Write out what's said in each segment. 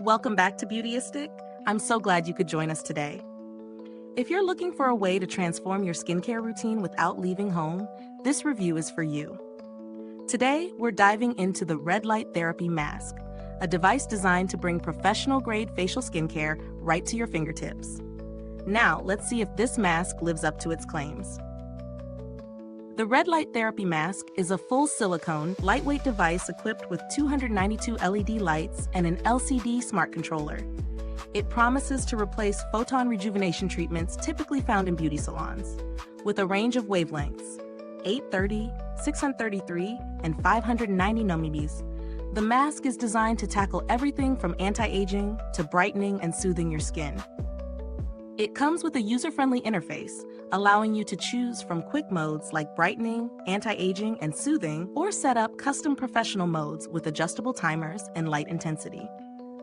Welcome back to Beautyistic. I'm so glad you could join us today. If you're looking for a way to transform your skincare routine without leaving home, this review is for you. Today, we're diving into the Red Light Therapy Mask, a device designed to bring professional-grade facial skincare right to your fingertips. Now, let's see if this mask lives up to its claims. The Red Light Therapy Mask is a full silicone, lightweight device equipped with 292 LED lights and an LCD smart controller. It promises to replace Photon rejuvenation treatments typically found in beauty salons, with a range of wavelengths, 830, 633, and 590 nanometers. The mask is designed to tackle everything from anti-aging to brightening and soothing your skin. It comes with a user-friendly interface, allowing you to choose from quick modes like brightening, anti-aging, and soothing, or set up custom professional modes with adjustable timers and light intensity.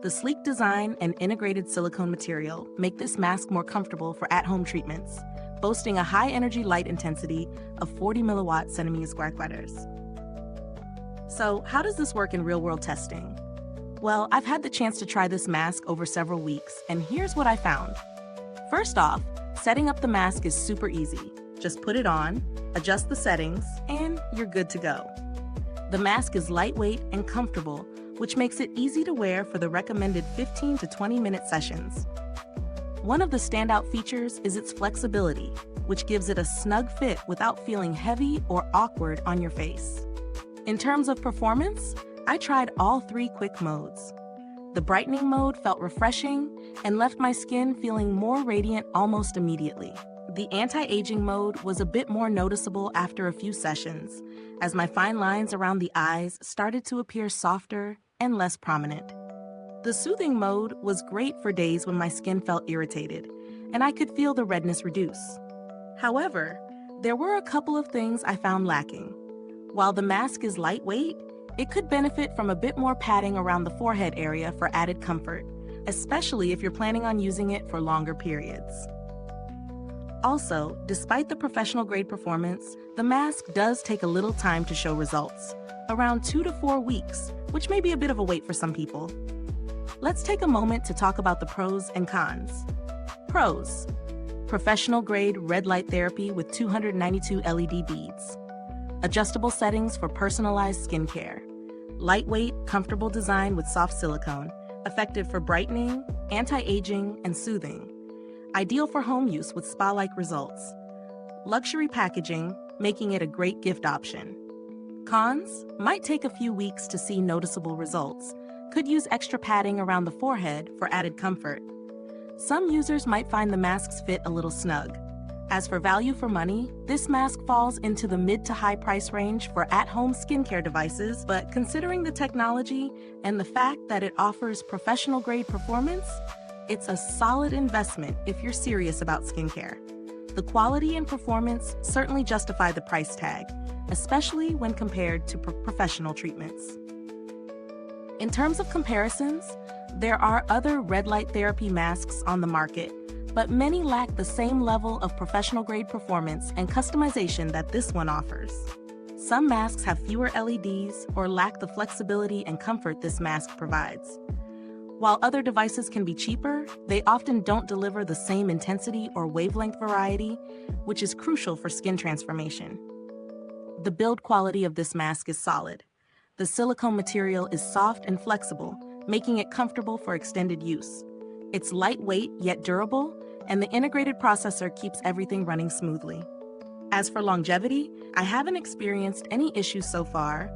The sleek design and integrated silicone material make this mask more comfortable for at-home treatments, boasting a high-energy light intensity of 40 milliwatt centimeter square quaders. So, how does this work in real-world testing? Well, I've had the chance to try this mask over several weeks, and here's what I found. First off, setting up the mask is super easy. Just put it on, adjust the settings, and you're good to go. The mask is lightweight and comfortable, which makes it easy to wear for the recommended 15 to 20-minute sessions. One of the standout features is its flexibility, which gives it a snug fit without feeling heavy or awkward on your face. In terms of performance, I tried all three quick modes. The brightening mode felt refreshing and left my skin feeling more radiant almost immediately. The anti-aging mode was a bit more noticeable after a few sessions, as my fine lines around the eyes started to appear softer and less prominent. The soothing mode was great for days when my skin felt irritated, and I could feel the redness reduce. However, there were a couple of things I found lacking. While the mask is lightweight, it could benefit from a bit more padding around the forehead area for added comfort, especially if you're planning on using it for longer periods. Also, despite the professional-grade performance, the mask does take a little time to show results, around 2 to 4 weeks, which may be a bit of a wait for some people. Let's take a moment to talk about the pros and cons. Pros: professional-grade red light therapy with 292 LED beads. Adjustable settings for personalized skincare. Lightweight, comfortable design with soft silicone, effective for brightening, anti-aging, and soothing. Ideal for home use with spa-like results. Luxury packaging, making it a great gift option. Cons: might take a few weeks to see noticeable results. Could use extra padding around the forehead for added comfort. Some users might find the mask's fit a little snug. As for value for money, this mask falls into the mid to high price range for at-home skincare devices, but considering the technology and the fact that it offers professional-grade performance, it's a solid investment if you're serious about skincare. The quality and performance certainly justify the price tag, especially when compared to professional treatments. In terms of comparisons, there are other red light therapy masks on the market, but many lack the same level of professional-grade performance and customization that this one offers. Some masks have fewer LEDs or lack the flexibility and comfort this mask provides. While other devices can be cheaper, they often don't deliver the same intensity or wavelength variety, which is crucial for skin transformation. The build quality of this mask is solid. The silicone material is soft and flexible, making it comfortable for extended use. It's lightweight yet durable, and the integrated processor keeps everything running smoothly. As for longevity, I haven't experienced any issues so far,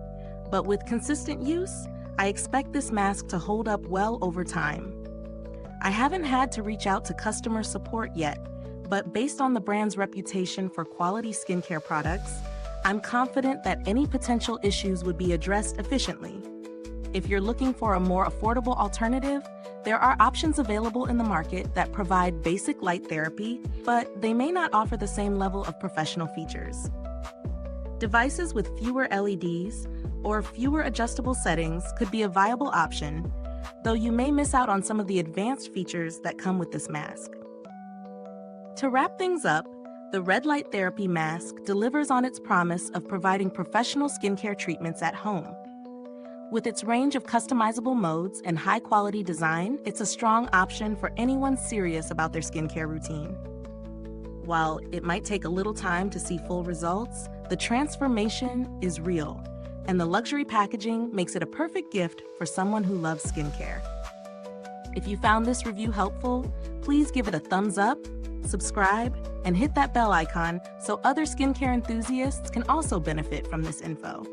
but with consistent use, I expect this mask to hold up well over time. I haven't had to reach out to customer support yet, but based on the brand's reputation for quality skincare products, I'm confident that any potential issues would be addressed efficiently. If you're looking for a more affordable alternative, there are options available in the market that provide basic light therapy, but they may not offer the same level of professional features. Devices with fewer LEDs or fewer adjustable settings could be a viable option, though you may miss out on some of the advanced features that come with this mask. To wrap things up, the Red Light Therapy Mask delivers on its promise of providing professional skincare treatments at home. With its range of customizable modes and high-quality design, it's a strong option for anyone serious about their skincare routine. While it might take a little time to see full results, the transformation is real, and the luxury packaging makes it a perfect gift for someone who loves skincare. If you found this review helpful, please give it a thumbs up, subscribe, and hit that bell icon so other skincare enthusiasts can also benefit from this info.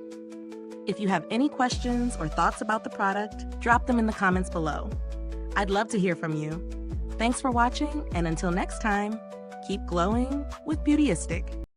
If you have any questions or thoughts about the product, drop them in the comments below. I'd love to hear from you. Thanks for watching, and until next time, keep glowing with Beautyistic.